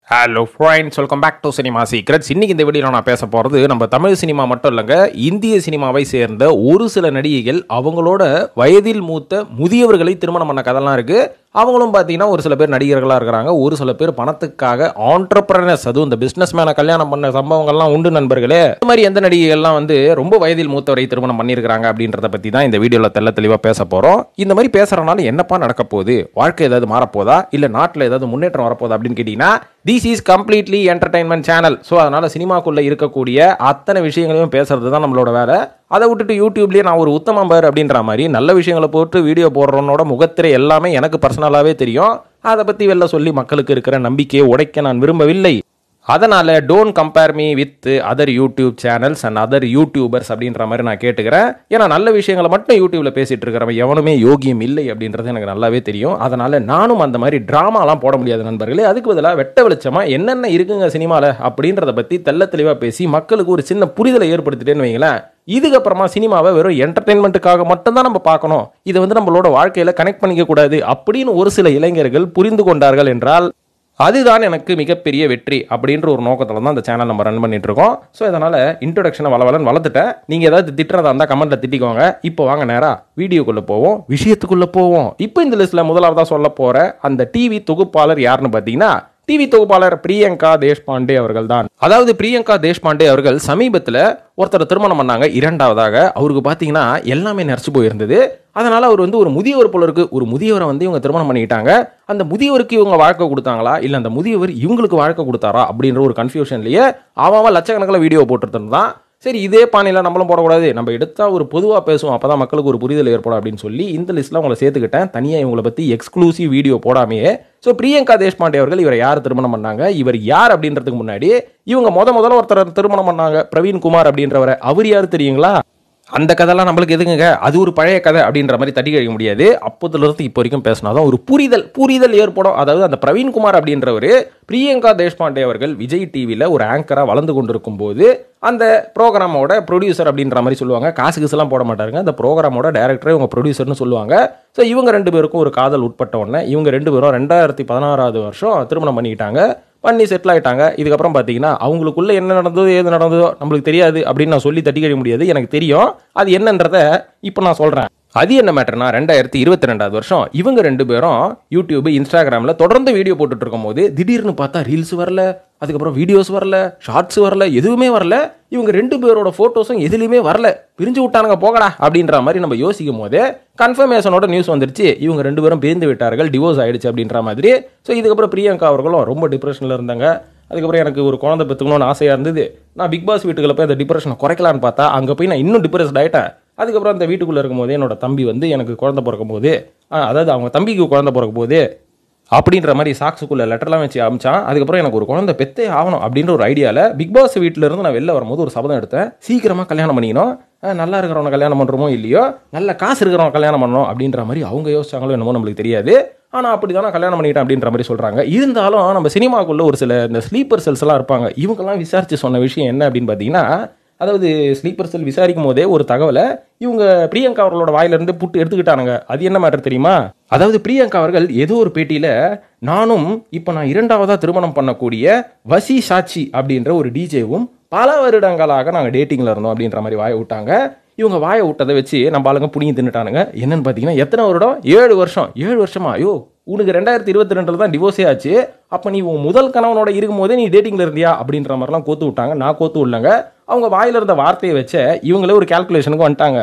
Hello friends, welcome back to cinema secrets. இன்னைக்கு இந்த வீடியோவில் நான் பேச போகிறது நம்ம தமிழ் சினிமா மட்டும் இல்லைங்க, இந்திய சினிமாவை சேர்ந்த ஒரு சில நடிகைகள் அவங்களோட வயதில் மூத்த முதியவர்களை திருமணம் பண்ண கதைலாம் இருக்குது. அவங்களும் பார்த்தீங்கன்னா ஒரு சில பேர் நடிகர்களாக இருக்கிறாங்க, ஒரு சில பேர் பணத்துக்காக ஆண்டர்பிரனர்ஸ், அதுவும் இந்த பிஸ்னஸ் மேனை கல்யாணம் பண்ண சம்பவங்கள்லாம் உண்டு நண்பர்களே. இந்த மாதிரி எந்த நடிகைகள்லாம் வந்து ரொம்ப வயதில் மூத்தவரை திருமணம் பண்ணியிருக்கிறாங்க அப்படின்றத பற்றி தான் இந்த வீடியோவில் தெளிவாக பேச போகிறோம். இந்த மாதிரி பேசுகிறனால என்னப்பா நடக்க போகுது, வாழ்க்கை ஏதாவது மாறப்போதா, இல்லை நாட்டில் ஏதாவது முன்னேற்றம் வரப்போதா அப்படின்னு கேட்டிங்கன்னா, this is completely entertainment channel. So அதனால் சினிமாக்குள்ளே இருக்கக்கூடிய அத்தனை விஷயங்களையும் பேசுறது தான் நம்மளோட வேலை. அதை விட்டுட்டு யூடியூப்லேயே நான் ஒரு உத்தமம் பார் அப்படின்ற மாதிரி நல்ல விஷயங்களை போட்டு வீடியோ போடுறவனோட முகத்திரை எல்லாமே எனக்கு பர்சனலாகவே தெரியும். அதை பற்றி வெளில சொல்லி மக்களுக்கு இருக்கிற நம்பிக்கையை உடைக்க நான் விரும்பவில்லை. அதனால் don't compare me with other YouTube channels and other YouTubers அப்படின்ற மாதிரி நான் கேட்டுக்கிறேன். ஏன்னா நல்ல விஷயங்களை மட்டும் யூடியூப்பில் பேசிகிட்டு இருக்கிறவன் எவனுமே யோகியம் இல்லை அப்படின்றது எனக்கு நல்லாவே தெரியும். அதனால் நானும் அந்த மாதிரி ட்ராமாலாம் போட முடியாது நண்பர்களே. அதுக்கு பதிலாக வெட்ட வெளிச்சமாக என்னென்ன இருக்குங்க சினிமாவில் அப்படின்றத பற்றி தெளிவாக பேசி மக்களுக்கு ஒரு சின்ன புரிதலை ஏற்படுத்திட்டேன்னு வைங்களேன். இதுக்கப்புறமா சினிமாவை வெறும் என்டர்டெயின்மெண்ட்டுக்காக மட்டும்தான் நம்ம பார்க்கணும், இதை வந்து நம்மளோட வாழ்க்கையில் கனெக்ட் பண்ணிக்க கூடாது அப்படின்னு ஒரு சில இளைஞர்கள் புரிந்து கொண்டார்கள் என்றால் அதுதான் எனக்கு மிகப்பெரிய வெற்றி அப்படின்ற ஒரு நோக்கத்தில் தான் இந்த சேனல் நம்ம ரன் பண்ணிட்டு இருக்கோம். ஸோ இதனால் இன்ட்ரோடக்ஷனை வளர்த்துட்டேன். நீங்கள் ஏதாவது திட்டுறதா இருந்தால் கமெண்ட்டில் திட்டிக்கோங்க. இப்போ வாங்க நேராக வீடியோக்குள்ளே போவோம், விஷயத்துக்குள்ளே போவோம். இப்போ இந்த லிஸ்ட்டில் முதலாவதாக சொல்ல போகிற அந்த டிவி தொகுப்பாளர் யாருன்னு பார்த்தீங்கன்னா, டிவி தொகுப்பாளர் பிரியங்கா தேஷ்பாண்டே அவர்கள் தான். அதாவது பிரியங்கா தேஷ்பாண்டே அவர்கள் சமீபத்தில் ஒருத்தர் திருமணம் பண்ணாங்க. இரண்டாவதாக அவருக்கு பார்த்தீங்கன்னா எல்லாமே நெரிச்சு போயிருந்தது. அதனால அவர் வந்து ஒரு முதியவர் போல இருக்கு, ஒரு முதியவரை வந்து இவங்க திருமணம் பண்ணிக்கிட்டாங்க. அந்த முதியவருக்கு இவங்க வாழ்க்கை கொடுத்தாங்களா, இல்லை அந்த முதியவர் இவங்களுக்கு வாழ்க்கை கொடுத்தாரா அப்படின்ற ஒரு கன்ஃபியூஷன்லேயே அவன் லட்சக்கணக்கில் வீடியோ போட்டுட்டு இருந்தான். சரி, இதே பாணியில் நம்மளும் போடக்கூடாது, நம்ம எடுத்தால் ஒரு பொதுவாக பேசுவோம், அப்போ தான் மக்களுக்கு ஒரு புரிதல் ஏற்படும் அப்படின்னு சொல்லி இந்த லிஸ்ட்டில் உங்களை சேர்த்துக்கிட்டேன். தனியாக இவங்களை பற்றி எக்ஸ்க்ளூசிவ் வீடியோ போடாமையே. ஸோ பிரியங்கா தேஷ்பாண்டே அவர்கள் இவரை யார் திருமணம் பண்ணாங்க, இவர் யார் அப்படின்றதுக்கு முன்னாடி இவங்க முதல்ல ஒருத்தர் திருமணம் பண்ணாங்க, பிரவீன் குமார் அப்படின்றவரை. அவர் யார் தெரியுங்களா? அந்த கதைலாம் நம்மளுக்கு எதுங்க, அது ஒரு பழைய கதை அப்படின்ற மாதிரி தட்டி கழிக்க முடியாது. அப்போதுலேருந்து இப்போ வரைக்கும் பேசினாதான் ஒரு புரிதல் ஏற்படும். அதாவது அந்த பிரவீன்குமார் அப்படின்றவர் பிரியங்கா தேஷ்பாண்டே அவர்கள் விஜய் டிவியில் ஒரு ஆங்கராக வளர்ந்து கொண்டிருக்கும் போது அந்த ப்ரோக்ராமோட ப்ரொடியூசர் அப்படின்ற மாதிரி சொல்லுவாங்க. காசுலாம் போட மாட்டாருங்க, அந்த ப்ரோக்ராமோட டைரக்டரே இவங்க ப்ரொடியூசர்னு சொல்லுவாங்க. ஸோ இவங்க ரெண்டு பேருக்கும் ஒரு காதல் உட்பட்ட உடனே இவங்க ரெண்டு பேரும் 2016 வருஷம் திருமணம் பண்ணிக்கிட்டாங்க, பண்ணி செட்டில் ஆகிட்டாங்க. இதுக்கப்புறம் பார்த்தீங்கன்னா அவங்களுக்குள்ள என்ன நடந்ததோ ஏது நடந்ததோ நம்மளுக்கு தெரியாது அப்படின்னு நான் சொல்லி தட்டி கழிக்க முடியாது. எனக்கு தெரியும் அது என்னன்றதை இப்போ நான் சொல்கிறேன். அது என்ன மேட்டர்னா, 2022 வருஷம் இவங்க ரெண்டு பேரும் யூடியூப் இன்ஸ்டாகிராமில் தொடர்ந்து வீடியோ போட்டுட்டு இருக்கும் போது திடீர்னு பார்த்தா ரீல்ஸ் வரல, அதுக்கப்புறம் வீடியோஸ் வரல, ஷார்ட்ஸ் வரல, எதுவுமே வரல. இவங்க ரெண்டு பேரோட ஃபோட்டோஸும் எதுலையுமே வரல. பிரிஞ்சு விட்டானுங்க போகடா அப்படின்ற மாதிரி நம்ம யோசிக்கும் போது கன்ஃபர்மேஷனோட நியூஸ் வந்துருச்சு, இவங்க ரெண்டு பேரும் பிரிந்து விட்டார்கள், டிவோர்ஸ் ஆயிடுச்சு அப்படின்ற மாதிரி. ஸோ இதுக்கப்புறம் பிரியங்கா அவர்களும் ரொம்ப டிப்ரெஷனில் இருந்தாங்க. அதுக்கப்புறம் எனக்கு ஒரு குழந்தை பெற்றுக்கணும்னு ஆசையாக இருந்தது. நான் பிக் பாஸ் வீட்டுக்குள்ள போய் அந்த டிப்ரெஷனை குறைக்கலான்னு பார்த்தா அங்கே போய் நான் இன்னும் டிப்ரெஸ்ட் ஆகிட்டேன். அதுக்கப்புறம் அந்த வீட்டுக்குள்ளே இருக்கும்போது என்னோட தம்பி வந்து எனக்கு குழந்தை பிறக்கும் போது, அதாவது அவங்க தம்பிக்கு குழந்தை பிறக்கும் போது அப்படின்ற மாதிரி சாக்ஸுக்குள்ளே லெட்டர்லாம் வச்சு அமிச்சான். அதுக்கப்புறம் எனக்கு ஒரு குழந்தை பெற்றே ஆகணும் அப்படின்ற ஒரு ஐடியாவில் பிக் பாஸ் வீட்டிலேருந்து நான் வெளில வரும்போது ஒரு சபதம் எடுத்தேன், சீக்கிரமாக கல்யாணம் பண்ணிக்கணும், நல்லா இருக்கிறவனை கல்யாணம் பண்ணுறோமோ இல்லையோ நல்ல காசு இருக்கிறவங்க கல்யாணம் பண்ணணும் அப்படின்ற மாதிரி அவங்க யோசிச்சாங்களோ என்னமோ நம்மளுக்கு தெரியாது. ஆனால் அப்படி தான் நான் கல்யாணம் பண்ணிட்டேன் அப்படின்ற மாதிரி சொல்கிறாங்க. இருந்தாலும் நம்ம சினிமாக்குள்ளே ஒரு சில இந்த ஸ்லீப்பர் செல்ஸ் எல்லாம் இருப்பாங்க. இவங்கெல்லாம் விசாரித்து சொன்ன விஷயம் என்ன அப்படின்னு பார்த்தீங்கன்னா, அதாவது ஸ்லீப்பர் செல் விசாரிக்கும் போதே ஒரு தகவலை இவங்க பிரியங்கா அவர்களோட வாயிலிருந்து புட்டு எடுத்துக்கிட்டானுங்க. அது என்ன மேட்டர் தெரியுமா? அதாவது பிரியங்கா அவர்கள் ஏதோ ஒரு பேட்டியில் நானும் இப்போ நான் இரண்டாவதாக திருமணம் பண்ணக்கூடிய வசி சாட்சி அப்படின்ற ஒரு டிஜேவும் பல வருடங்களாக நாங்கள் டேட்டிங்கில் இருந்தோம் அப்படின்ற மாதிரி வாயை விட்டாங்க. இவங்க வாயை விட்டதை வச்சு நம்ம ஆளுங்க புடிங்கி தின்னுட்டானுங்க. என்னன்னு பார்த்தீங்கன்னா எத்தனை வருடம், 7 வருஷம். 7 வருஷமா? ஐயோ, உனக்கு 2022 தான் டிவோர்ஸே ஆச்சு, அப்போ நீ உன் முதல் கணவனோட இருக்கும் போதே நீ டேட்டிங்கில் இருந்தியா அப்படின்ற மாதிரிலாம் கோத்து விட்டாங்க. நான் கோத்து விடலங்க, அவங்க வாயில இருந்த வார்த்தையை வச்ச இவங்களே ஒரு கால்குலேஷனுக்கு வந்துட்டாங்க.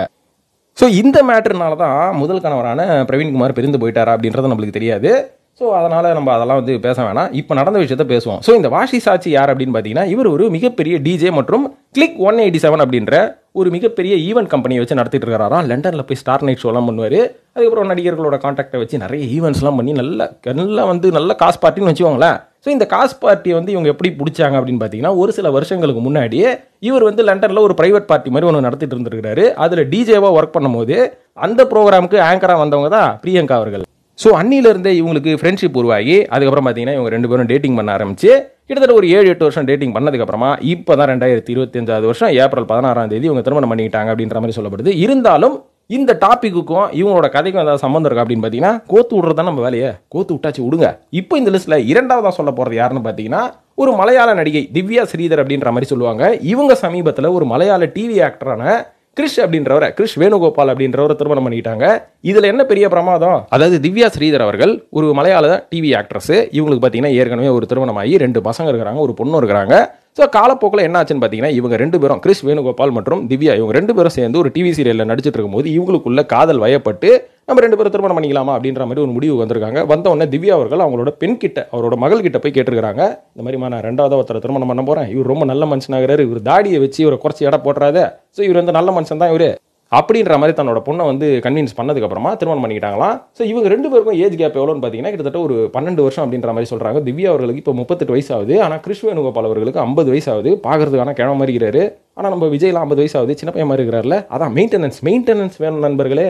ஸோ இந்த மேட்டர்னால தான் முதல் கணவரான பிரவீன்குமார் பிரிந்து போயிட்டாரா அப்படின்றது நம்மளுக்கு தெரியாது. ஸோ அதனால் நம்ம அதெல்லாம் வந்து பேச வேணாம், இப்போ நடந்த விஷயத்த பேசுவோம். ஸோ இந்த வாஷி சாட்சி யார் அப்படின்னு பார்த்தீங்கன்னா, இவர் ஒரு மிகப்பெரிய டிஜே மற்றும் கிளிக் 187 அப்படின்ற ஒரு மிகப்பெரிய ஈவெண்ட் கம்பெனியை வச்சு நடத்திட்டு இருக்கிறாராம். லண்டனில் போய் ஸ்டார் நைட் ஷோலாம் பண்ணுவார். அதுக்கப்புறம் நடிகர்களோட கான்டாக்டை வச்சு நிறைய ஈவெண்ட்ஸ்லாம் பண்ணி நல்ல காசு பார்ட்டின்னு வச்சுக்கோங்களேன். ஸோ இந்த காசு பார்ட்டியை வந்து இவங்க எப்படி பிடிச்சாங்க அப்படின்னு பார்த்தீங்கன்னா, ஒரு சில வருஷங்களுக்கு முன்னாடியே இவர் வந்து லண்டனில் ஒரு பிரைவேட் பார்ட்டி மாதிரி ஒன்று நடத்திட்டு இருந்திருக்கிறாரு. அதில் டிஜேவாக ஒர்க் பண்ணும்போது அந்த ப்ரோக்ராமுக்கு ஆங்கராக வந்தவங்க தான் பிரியங்கா அவர்கள். ஸோ அன்னிலிருந்தே இவங்களுக்கு ஃப்ரெண்ட்ஷிப் உருவாகி அதுக்கப்புறம் பார்த்தீங்கன்னா இவங்க ரெண்டு பேரும் டேட்டிங் பண்ண ஆரம்பிச்சு கிட்டத்தட்ட ஒரு 7-8 வருஷம் டேட்டிங் பண்ணதுக்கப்புறமா இப்போ தான் 2025 வருஷம் ஏப்ரல் 16 இவங்க திருமணம் பண்ணிக்கிட்டாங்க அப்படின்ற மாதிரி சொல்லப்படுது. இருந்தாலும் இந்த டாபிக்குக்கும் இவங்களோட கதைக்கும் ஏதாவது சம்பந்தம் இருக்கா அப்படின்னு பார்த்தீங்கன்னா, கோத்து விடுறதா நம்ம வேலையை கோத்து விட்டாச்சு விடுங்க. இப்போ இந்த லிஸ்ட்ல இரண்டாவதா சொல்ல போறது யாருன்னு பார்த்தீங்கன்னா, ஒரு மலையாள நடிகை திவ்யா ஸ்ரீதர் அப்படின்ற மாதிரி சொல்லுவாங்க. இவங்க சமீபத்தில் ஒரு மலையாள டிவி ஆக்டரான கிறிஷ் அப்படின்றவரை, கிறிஷ் வேணுகோபால் அப்படின்றவரை திருமணம் பண்ணிக்கிட்டாங்க. இதுல என்ன பெரிய பிரமாதம், அதாவது திவ்யா ஸ்ரீதர் அவர்கள் ஒரு மலையாள டிவி ஆக்ட்ரஸ். இவங்களுக்கு பார்த்தீங்கன்னா ஏற்கனவே ஒரு திருமணம் ஆகி 2 பசங்க இருக்கிறாங்க, ஒரு பொண்ணு இருக்கிறாங்க. ஸோ காலப்போக்கில் என்ன ஆச்சுன்னு பார்த்தீங்கன்னா, இவங்க 2 பேரும், கிறிஷ் வேணுகோபால் மற்றும் திவ்யா, இவங்க 2 பேரும் சேர்ந்து ஒரு டிவி சீரியலில் நடிச்சிட்டு இருக்கும்போது இவங்களுக்குள்ள காதல் வயப்பட்டு நம்ம 2 பேரும் திருமணம் பண்ணிக்கலாமா அப்படின்ற மாதிரி ஒரு முடிவு வந்திருக்காங்க. வந்த உடனே திவ்யா அவர்கள் அவங்களோட பெண் கிட்ட, அவரோட மகள் கிட்ட போய் கேட்டிருக்காங்க, இந்த மாதிரி நான் 2வது ஒருத்தரை திருமணம் பண்ண போறேன், இவர் ரொம்ப நல்ல மனுஷனாகிறாரு, இவர் தாடியை வச்சு இவரை குறைச்சி எடை போட்டுறாத, ஸோ இவர் வந்து நல்ல மனுஷன் தான் இவரு அப்படின்ற மாதிரி தன்னோட பொண்ணை வந்து கன்வின்ஸ் பண்ணதுக்கு அப்புறமா திருமணம் பண்ணிக்கிட்டாங்களாம். ஸோ இவங்க 2 பேருக்கும் ஏஜ் கேப் எவ்வளோன்னு பார்த்தீங்கன்னா கிட்டத்தட்ட ஒரு 12 வருஷம் அப்படின்ற மாதிரி சொல்றாங்க. திவ்யா அவர்களுக்கு இப்போ 38 வயசு ஆகுது. ஆனால் கிறிஷ் வேணுகோபால் அவர்களுக்கு 50 வயசு ஆகுது. பார்க்கறதுக்கான கிழமை மாதிரி இருக்கிறாரு. ஆனால் நம்ம விஜய்லாம் 50 வயசு ஆகுது, சின்ன பையன் மாதிரி இருக்கிறாருல. அதான் மெயின்டெனன்ஸ் வேணும் நண்பர்களே.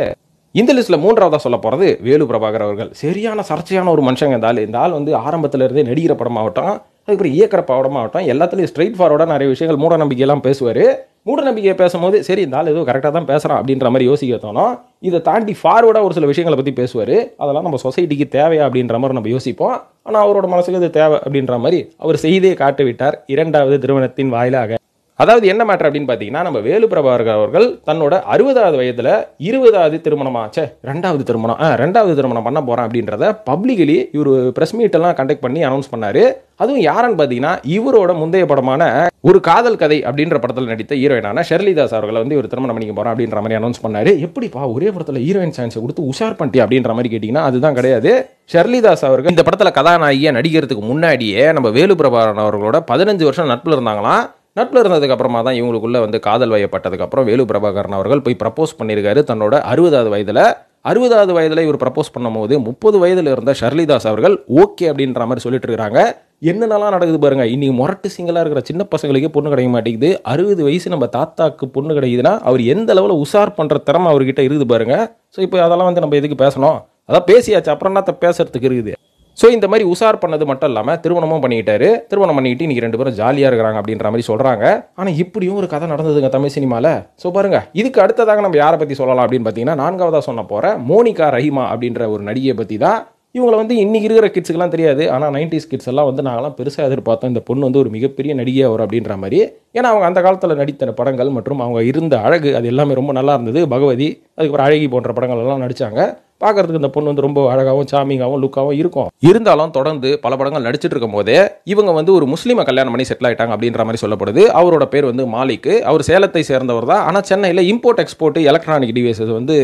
இந்த லிஸ்ட்ல 3வதா சொல்ல போறது வேலு பிரபாகர் அவர்கள். சரியான சர்ச்சையான ஒரு மனுஷங்க இந்த ஆள் வந்து ஆரம்பத்துல இருந்தே நடிகிற படமாகட்டும், அதுக்கப்புறம் இயக்கிற படமாகட்டும், எல்லாத்துலேயும் ஸ்ட்ரைட் ஃபார்வர்டாக நிறைய விஷயங்கள் மூட நம்பிக்கையெல்லாம் பேசுவார். மூட நம்பிக்கையை பேசும்போது சரி இந்த ஆள் ஏதோ கரெக்டாக தான் பேசுகிறான் அப்படின்ற மாதிரி யோசிக்க தோணும். இதை தாண்டி ஃபார்வர்டாக ஒரு சில விஷயங்களை பற்றி பேசுவார். அதெல்லாம் நம்ம சொசைட்டிக்கு தேவையா அப்படின்ற மாதிரி நம்ம யோசிப்போம். ஆனால் அவரோட மனசுக்கு இது தேவை அப்படின்ற மாதிரி அவர் செய்தே காட்டு விட்டார் 2வது திருமணத்தின் வாயிலாக. அதாவது என்ன மேட்டர் அப்படின்னு பார்த்தீங்கன்னா, நம்ம வேலு பிரபாகர் அவர்கள் தன்னோட 60வது வயதில் 20வது திருமணமாச்சே 2வது திருமணம் பண்ண போகிறேன் அப்படின்றத பப்ளிக்கலி இவர் ப்ரெஸ் மீட் எல்லாம் கண்டக்ட் பண்ணி அனௌன்ஸ் பண்ணாரு. அதுவும் யாருன்னு பார்த்தீங்கன்னா, இவரோட முந்தைய படமான ஒரு காதல் கதை அப்படின்ற படத்தில் நடித்த ஹீரோயினான ஷெர்லி தாஸ் அவர்களை வந்து இவர் திருமணம் பண்ணிக்க போகிறேன் அப்படின்ற மாதிரி அனௌன்ஸ் பண்ணாரு. எப்படிப்பா ஒரே படத்தில் ஹீரோயின் சான்ஸை கொடுத்து உஷார் பண்ணிட்டியா அப்படின்ற மாதிரி கேட்டிங்கன்னா, அதுதான் கிடையாது. ஷெர்லி தாஸ் அவர்கள் இந்த படத்தில் கதாநாயகியாக நடிக்கிறதுக்கு முன்னாடியே நம்ம வேலு பிரபாகரன் அவர்களோட 15 வருஷம் நட்பில் இருந்தாங்களாம். நட்பில் இருந்ததுக்கு அப்புறமா தான் இவங்களுக்குள்ள வந்து காதல் வயப்பட்டதுக்கு அப்புறம் வேலு பிரபாகரன் அவர்கள் போய் ப்ரப்போஸ் பண்ணியிருக்காரு தன்னோட 60வது வயதில். 60வது வயதில் இவர் ப்ரப்போஸ் பண்ணும்போது 30 வயதில் இருந்த ஷெர்லி தாஸ் அவர்கள் ஓகே அப்படின்ற மாதிரி சொல்லிட்டு இருக்காங்க. என்னென்னலாம் நடக்குது பாருங்க. இன்னைக்கு முரட்டு சிங்கலாக இருக்கிற சின்ன பசங்களுக்கே பொண்ணு கிடைக்க மாட்டேங்குது. 60 வயசு நம்ம தாத்தாக்கு பொண்ணு கிடைக்குதுன்னா அவர் எந்த அளவில் உஷார் பண்ணுற திறமை அவர்கிட்ட இருக்குது பாருங்க. ஸோ இப்போ அதெல்லாம் வந்து நம்ம எதுக்கு பேசணும், அதான் பேசியாச்சு, அப்புறம் என்ன பேசுறதுக்கு இருக்குது. ஸோ இந்த மாதிரி உஷார் பண்ணது மட்டும் இல்லாமல் திருமணமும் பண்ணிக்கிட்டாரு. திருமணம் பண்ணிக்கிட்டு இன்னைக்கு 2 பேரும் ஜாலியாக இருக்கிறாங்க அப்படின்ற மாதிரி சொல்கிறாங்க. ஆனால் இப்படியும் ஒரு கதை நடந்ததுங்க தமிழ் சினிமாவில். ஸோ பாருங்க, இதுக்கு அடுத்ததாக நம்ம யாரை பற்றி சொல்லலாம் அப்படின்னு பார்த்தீங்கன்னா, 4வதாக சொன்ன போகிற மோனிகா ரஹிமா அப்படின்ற ஒரு நடிகையை பற்றி தான். இவங்களை வந்து இன்னைக்கு இருக்கிற கிட்ஸுக்கெல்லாம் தெரியாது. ஆனால் 90s கிட்ஸ் எல்லாம் வந்து நாங்களாம் பெருசாக எதிர்பார்த்தோம் இந்த பொண்ணு வந்து ஒரு மிகப்பெரிய நடிகையாக வரும் அப்படின்ற மாதிரி. ஏன்னா அவங்க அந்த காலத்தில் நடித்த படங்கள் மற்றும் அவங்க இருந்த அழகு அது எல்லாமே ரொம்ப நல்லா இருந்தது. பகவதி, அதுக்கப்புறம் அழகி போன்ற படங்கள் எல்லாம் நடித்தாங்க. பார்க்கறதுக்கு இந்த பொண்ணு வந்து ரொம்ப அழகாகவும் சாமிங்காகவும் லுக்காகவும் இருக்கும். இருந்தாலும் தொடர்ந்து பல படங்கள் நடிச்சிட்டு இருக்கும் போதே இவங்க வந்து ஒரு முஸ்லீமை கல்யாணம் பண்ணி செட்டில் ஆயிட்டாங்க அப்படின்ற மாதிரி சொல்லப்படுது. அவரோட பேர் வந்து மாலிக். அவர் சேலத்தை சேர்ந்தவர் தான். ஆனால் சென்னையில் இம்போர்ட் எக்ஸ்போர்ட் எலக்ட்ரானிக் டிவைசஸ் வந்து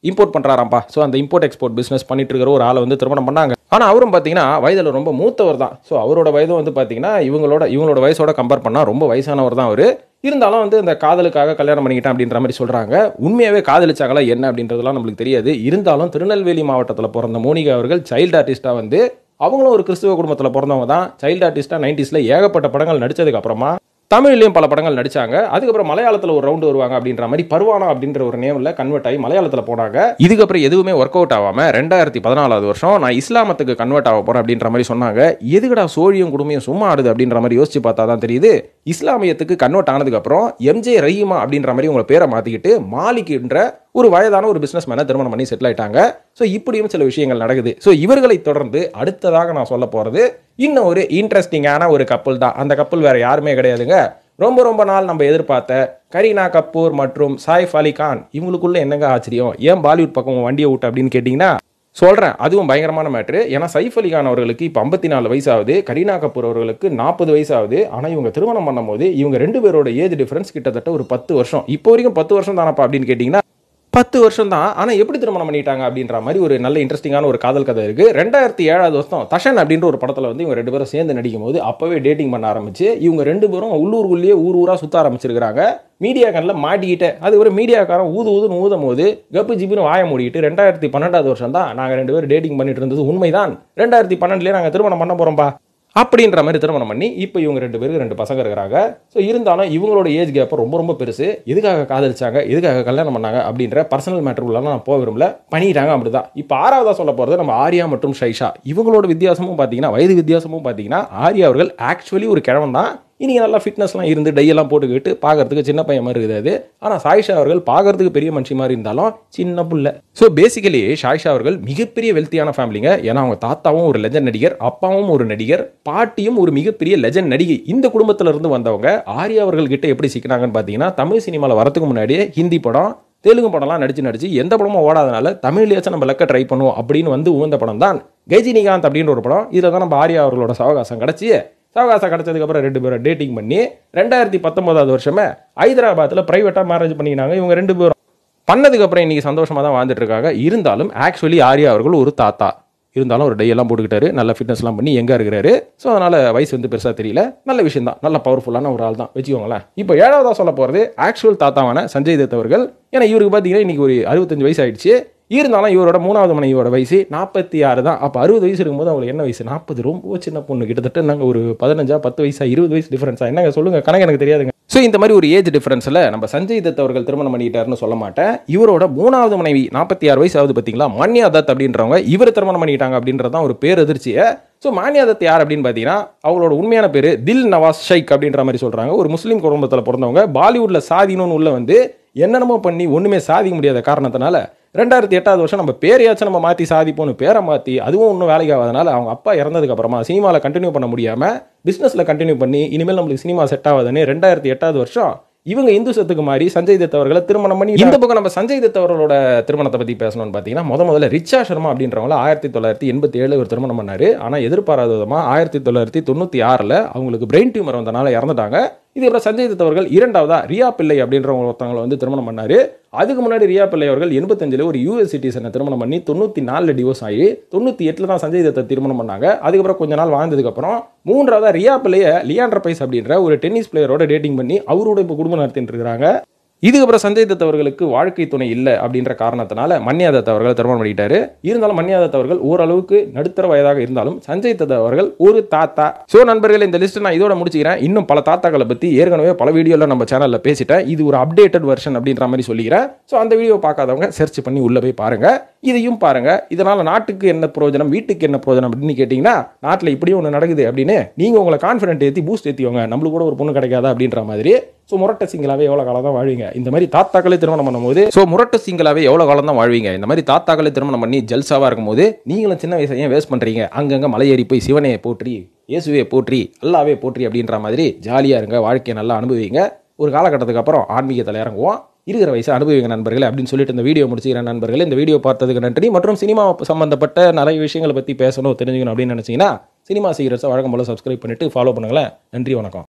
இம்போர்ட் பண்ணுறாராம்ப்பா. ஸோ அந்த இம்போர்ட் எக்ஸ்போர்ட் பிஸ்னஸ் பண்ணிட்டு இருக்கிற ஒரு ஆளை வந்து திருமணம் பண்ணாங்க. ஆனால் அவரும் பார்த்தீங்கன்னா வயதில் ரொம்ப மூத்தவர் தான். ஸோ அவரோட வயதும் வந்து பார்த்தீங்கன்னா இவங்களோட வயசோட கம்பேர் பண்ணால் ரொம்ப வயசானவர் தான் அவர். இருந்தாலும் வந்து இந்த காதலுக்காக கல்யாணம் பண்ணிக்கிட்டேன் அப்படின்ற மாதிரி சொல்கிறாங்க. உண்மையாகவே காதலிச்சாங்களா என்ன அப்படின்றதுலாம் நம்மளுக்கு தெரியாது. இருந்தாலும் திருநெல்வேலி மாவட்டத்தில் பிறந்த மோனிகா அவர்கள் சைல்டு ஆர்டிஸ்டாக வந்து அவங்களும் ஒரு கிறிஸ்துவ குடும்பத்தில் பிறந்தவங்க தான். சைல்டு ஆர்டிஸ்டாக 90sல ஏகப்பட்ட படங்கள் நடித்ததுக்கு அப்புறமா தமிழ்லையும் பல படங்கள் நடிச்சாங்க. அதுக்கப்புறம் மலையாளத்தில் ஒரு ரவுண்டு வருவாங்க அப்படின்ற மாதிரி பருவானா அப்படின்ற ஒரு நேமில் கன்வெர்ட் ஆகி மலையாளத்தில் போனாங்க. இதுக்கப்புறம் எதுவுமே ஒர்க் அவுட் ஆகாமல் 2014வது வருஷம் நான் இஸ்லாமத்துக்கு கன்வெர்ட் ஆக போகிறேன் அப்படின்ற மாதிரி சொன்னாங்க. எதுக்கடா சோழியும் குடுமையும் சும்மா ஆடுது அப்படின்ற மாதிரி யோசிச்சு பார்த்தா தான் தெரியுது, இஸ்லாமியத்துக்கு கன்வெர்ட் ஆனதுக்கப்புறம் எம்ஜே ரஹீமா அப்படின்ற மாதிரி உங்களை பேரை மாற்றிக்கிட்டு மாலிக்ன்ற ஒரு வயதான ஒரு பிஸ்னஸ் மேனை திருமணம் பண்ணி செட்டில் ஆயிட்டாங்க. ஸோ இப்படியும் சில விஷயங்கள் நடக்குது. ஸோ இவர்களை தொடர்ந்து அடுத்ததாக நான் சொல்ல போகிறது இன்னும் ஒரு இன்ட்ரெஸ்டிங்கான ஒரு கப்பல் தான். அந்த கப்பல் வேற யாருமே கிடையாதுங்க. ரொம்ப நாள் நம்ம எதிர்பார்த்த கரீனா கபூர் மற்றும் சாயிஃப் அலி கான். இவங்களுக்குள்ள என்னங்க ஆச்சரியம், ஏன் பாலிவுட் பக்கம் வண்டியை விட்டு அப்படின்னு கேட்டிங்கன்னா சொல்கிறேன், அதுவும் பயங்கரமான மேட்ரு. ஏன்னா சைஃப் அலி கான் அவர்களுக்கு இப்போ 54 வயசு ஆகுது, கரீனா கபூர் அவர்களுக்கு 40 வயசு ஆகுது. ஆனால் இவங்க திருமணம் பண்ணும்போது இவங்க 2 பேரோட ஏஜ் டிஃபரன்ஸ் கிட்டத்தட்ட ஒரு 10 வருஷம். இப்போ வரைக்கும் 10 வருஷம் தானப்பா அப்படின்னு கேட்டிங்கன்னா 10 வருஷம் தான். ஆனால் எப்படி திருமணம் பண்ணிட்டாங்க அப்படின்ற மாதிரி ஒரு நல்ல இன்ட்ரெஸ்டிங்கான ஒரு காதல் கதை இருக்குது. 2007வது வருஷம் தஷன் அப்படின்ற ஒரு படத்தில் வந்து இவங்க 2 பேரும் சேர்ந்து நடிக்கும் போது அப்போவே டேட்டிங் பண்ண ஆரம்பிச்சு இவங்க 2 பேரும் உள்ளூருக்குள்ளேயே ஊராக சுற்ற ஆரம்பிச்சிருக்கிறாங்க. மீடியா கண்ணில் மாட்டிக்கிட்டே அது ஒரு மீடியாக்காரன் ஊதுன்னு ஊதும் போது கப்பு ஜிப்புன்னு வாய மூடிட்டு 2012வது வருஷம் தான் நாங்கள் 2 பேரும் டேட்டிங் பண்ணிட்டு இருந்தது உண்மைதான், 2012லேயே நாங்கள் திருமணம் பண்ண போகிறோம்ப்பா அப்படின்ற மாதிரி திருமணம் பண்ணி இப்போ இவங்க 2 பேருக்கு 2 பசங்க இருக்கிறாங்க. ஸோ இருந்தாலும் இவங்களோட ஏஜ் கேப் ரொம்ப பெருசு. எதுக்காக காதலிச்சாங்க, எதுக்காக கல்யாணம் பண்ணாங்க அப்படின்ற பர்சனல் மேட்டருக்குள்ளலாம் நான் போக விரும்பல, பண்ணிட்டாங்க அப்படிதான். இப்போ 6வதா சொல்ல போகிறது நம்ம ஆர்யா மற்றும் ஷைஷா. இவங்களோட வித்தியாசமும் பார்த்தீங்கன்னா வயது வித்தியாசமும் பார்த்தீங்கன்னா ஆர்யா அவர்கள் ஆக்சுவலி ஒரு கிழவன் தான். இன்னைக்கு நல்லா ஃபிட்னஸ்லாம் இருந்து டையெல்லாம் போட்டுக்கிட்டு பார்க்கறதுக்கு சின்ன பையன் மாதிரி இருக்குது. ஆனால் சாயிஷா அவர்கள் பார்க்கறதுக்கு பெரிய மனுஷி மாதிரி இருந்தாலும் சின்ன புள்ள. ஸோ பேசிக்கலி சாயிஷா அவர்கள் மிகப்பெரிய வெல்த்தியான ஃபேமிலிங்க. ஏன்னா அவங்க தாத்தாவும் ஒரு லெஜண்ட் நடிகர், அப்பாவும் ஒரு நடிகர், பாட்டியும் ஒரு மிகப்பெரிய லெஜண்ட் நடிகை. இந்த குடும்பத்துல இருந்து வந்தவங்க ஆர்யா அவர்கள் கிட்ட எப்படி சிக்கினாங்கன்னு பார்த்தீங்கன்னா, தமிழ் சினிமாவில் வரதுக்கு முன்னாடியே ஹிந்தி படம் தெலுங்கு படம்லாம் நடிச்சு எந்த படமும் ஓடாதனால தமிழ்லேயாச்சும் நம்ம லக்க ட்ரை பண்ணுவோம் அப்படின்னு வந்து உகந்த படம் தான் கஜினிகாந்த் அப்படின்ற ஒரு படம். இதில் தான் நம்ம ஆர்யா அவர்களோட சவகாசம் கிடச்சி, சவகாசம் கிடச்சதுக்கப்புறம் 2 பேரும் டேட்டிங் பண்ணி 2019 வருஷமே ஹைதராபாத்தில் ப்ரைவேட்டாக மேரேஜ் பண்ணிக்கினாங்க. இவங்க 2 பேரும் பண்ணதுக்கப்புறம் இன்னைக்கு சந்தோஷமாக தான் வாழ்ந்துட்டு இருக்காங்க. இருந்தாலும் ஆக்சுவலி ஆர்யா அவர்கள் ஒரு தாத்தா, இருந்தாலும் ஒரு டையெல்லாம் போட்டுக்கிட்டாரு, நல்ல ஃபிட்னஸ்லாம் பண்ணி எங்கே இருக்கிறாரு. ஸோ அதனால் வயசு வந்து பெருசாக தெரியல, நல்ல விஷயம் தான், நல்ல பவர்ஃபுல்லான ஒரு ஆள் தான் வச்சுக்கோங்களேன். இப்போ 7வதாக சொல்ல போகிறது ஆக்சுவல் தாத்தாவான சஞ்சய் தத் அவர்கள். ஏன்னா இவருக்கு பார்த்தீங்கன்னா இன்றைக்கி ஒரு 65 வயசு ஆயிடுச்சு. இருந்தாலும் இவரோட 3வது மனைவியோட வயசு 46 தான். அப்போ 60 வயசு இருக்கும்போது அவங்களுக்கு என்ன வயசு? 40. ரொம்ப சின்ன பொண்ணு. கிட்டத்தட்ட நாங்கள் ஒரு 15 10 வயசா 20 வயசு டிஃபரன்ஸா என்னங்க சொல்லுங்கள், கணக்கு எனக்கு தெரியாதுங்க. ஸோ இந்த மாதிரி ஒரு ஏஜ் டிஃபரன்ஸில் நம்ம சஞ்சய் தத் அவர்கள் திருமணம் பண்ணிக்கிட்டாருன்னு சொல்ல மாட்டேன். இவரோட 3வது மனைவி 46 வயசு ஆகுது பார்த்தீங்களா, மான்யா தத் அப்படின்றவங்க இவர் திருமணம் பண்ணிக்கிட்டாங்க அப்படின்றதான் ஒரு பேர் அதிர்ச்சியை. ஸோ மான்யா தத் யார் அப்படின்னு பார்த்தீங்கன்னா, அவங்களோட உண்மையான பேர் தில் நவாஸ் ஷைக் அப்படின்ற மாதிரி சொல்கிறாங்க. ஒரு முஸ்லீம் குடும்பத்தில் பிறந்தவங்க. பாலிவுட்டில் சாதினோன்னு உள்ள வந்து என்னென்னமோ பண்ணி ஒன்றுமே சாதிக்க முடியாத காரணத்தினால 2008 வருஷம் நம்ம பேரையாச்சும் நம்ம மாற்றி சாதிப்போன்னு பேரை மாற்றி அதுவும் ஒன்றும் வேலைக்கு ஆகாதனால அவங்க அப்பா இறந்ததுக்கு அப்புறமா சினிமாவில் கண்டினியூ பண்ண முடியாமல் பிஸ்னஸில் கண்டினியூ பண்ணி இனிமேல் நம்மளுக்கு சினிமா செட் ஆகாதுன்னு 2008 வருஷம் இவங்க இந்து சத்துக்கு மாறி சஞ்சய் தத் அவர்களை திருமணம் பண்ணி. இந்த பக்கம் நம்ம சஞ்சய் தத் அவர்களோட திருமணத்தை பற்றி பேசணும்னு பார்த்தீங்கன்னா, முதல்ல ரிச்சா சர்மா அப்படின்றவங்கள 1987 ஒரு திருமணம் பண்ணாரு. ஆனால் எதிர்பாராத விதமாக 1996 அவங்களுக்கு பிரெயின் டியூமர் வந்தனால இறந்துட்டாங்க. இதுக்கப்புறம் சஞ்சய் தத் அவர்கள் 2வதா ரியா பிள்ளை அப்படின்றவங்க ஒருத்தவங்களை வந்து திருமணம் பண்ணாரு. அதுக்கு முன்னாடி ரியா பிள்ளை அவர்கள் 85 ஒரு யூஎஸ் சிட்டிசனை திருமணம் பண்ணி 94 டிவோர்ஸ் ஆகி 98 தான் சஞ்சய் தத்தை திருமணம் பண்ணாங்க. அதுக்கப்புறம் கொஞ்ச நாள் வாழ்ந்ததுக்கு அப்புறம் 3வதா ரியா பிள்ளைய லியாண்டர் பைஸ் அப்படின்ற ஒரு டென்னிஸ் பிளேயரோட டேட்டிங் பண்ணி அவரோட இப்போ குடும்பம் நடத்திட்டு இருக்காங்க. இதுக்கப்புறம் சஞ்சய் தத் அவர்களுக்கு வாழ்க்கை துணை இல்லை அப்படின்ற காரணத்தினால மன்யா தத் அவர்கள் திருமணம் பண்ணிட்டாரு. இருந்தாலும் மன்யா தத் அவர்கள் ஓரளவுக்கு நடுத்தர வயதாக இருந்தாலும் சஞ்சய் தத் அவர்கள் ஒரு தாத்தா. ஸோ நண்பர்கள், இந்த லிஸ்ட் நான் இதோட முடிச்சுக்கிறேன். இன்னும் பல தாத்தாக்களை பற்றி ஏற்கனவே பல வீடியோவில் நம்ம சேனலில் பேசிட்டேன். இது ஒரு அப்டேட்டட் வெர்ஷன் அப்படின்ற மாதிரி சொல்லிக்கிறேன். ஸோ அந்த வீடியோ பார்க்காதவங்க சர்ச் பண்ணி உள்ள போய் பாருங்க, இதையும் பாருங்க. இதனால நாட்டுக்கு என்ன பிரயோஜனம், வீட்டுக்கு என்ன பிரயோஜனம் அப்படின்னு கேட்டிங்கன்னா, நாட்டில் இப்படியும் ஒன்று நடக்குது அப்படின்னு நீங்கள் உங்களை கான்ஃபிடென்ட் ஏற்றி பூஸ்ட் ஏற்றிவாங்க, நம்மளுக்கு கூட ஒரு பொண்ணு கிடைக்காதா அப்படின்ற மாதிரி. ஸோ முரட்ட சிங்களாவே எவ்வளோ காலம் தான் வாழ்வீங்க இந்த மாதிரி தாத்தாக்களை திருமணம் பண்ணும்போது? ஸோ முரட்ட சிங்களாவே எவ்வளோ காலம் தான் வாழ்வீங்க இந்த மாதிரி தாத்தாக்களை திருமணம் பண்ணி ஜல்சாவாக இருக்கும்போது? நீங்களும் சின்ன வயசை ஏன் வேஸ்ட் பண்ணுறீங்க? அங்கங்கே மலை ஏறி போய் சிவனையை போற்றி, இயேசுவே போற்றி, அல்லாவே போற்றி அப்படின்ற மாதிரி ஜாலியாக இருங்க, வாழ்க்கையை நல்லா அனுபவிங்க. ஒரு காலகட்டத்துக்கு அப்புறம் ஆன்மீகத்தில் இறங்குவோம், இருக்கிற வயசை அனுபவிங்க நண்பர்களே அப்படின்னு சொல்லிட்டு இந்த வீடியோ முடிச்சுக்கிறேன் நண்பர்களே. இந்த வீடியோ பார்த்ததுக்கு நன்றி. மற்றும் சினிமா சம்பந்தப்பட்ட நிறைய விஷயங்களை பற்றி பேசணும், தெரிஞ்சுக்கணும் அப்படின்னு நினச்சிங்கன்னா சினிமா சீக்ரெட்ஸை வழக்கம் போல் சப்ஸ்கிரைப் பண்ணிட்டு ஃபாலோ பண்ணுங்களேன். நன்றி, வணக்கம்.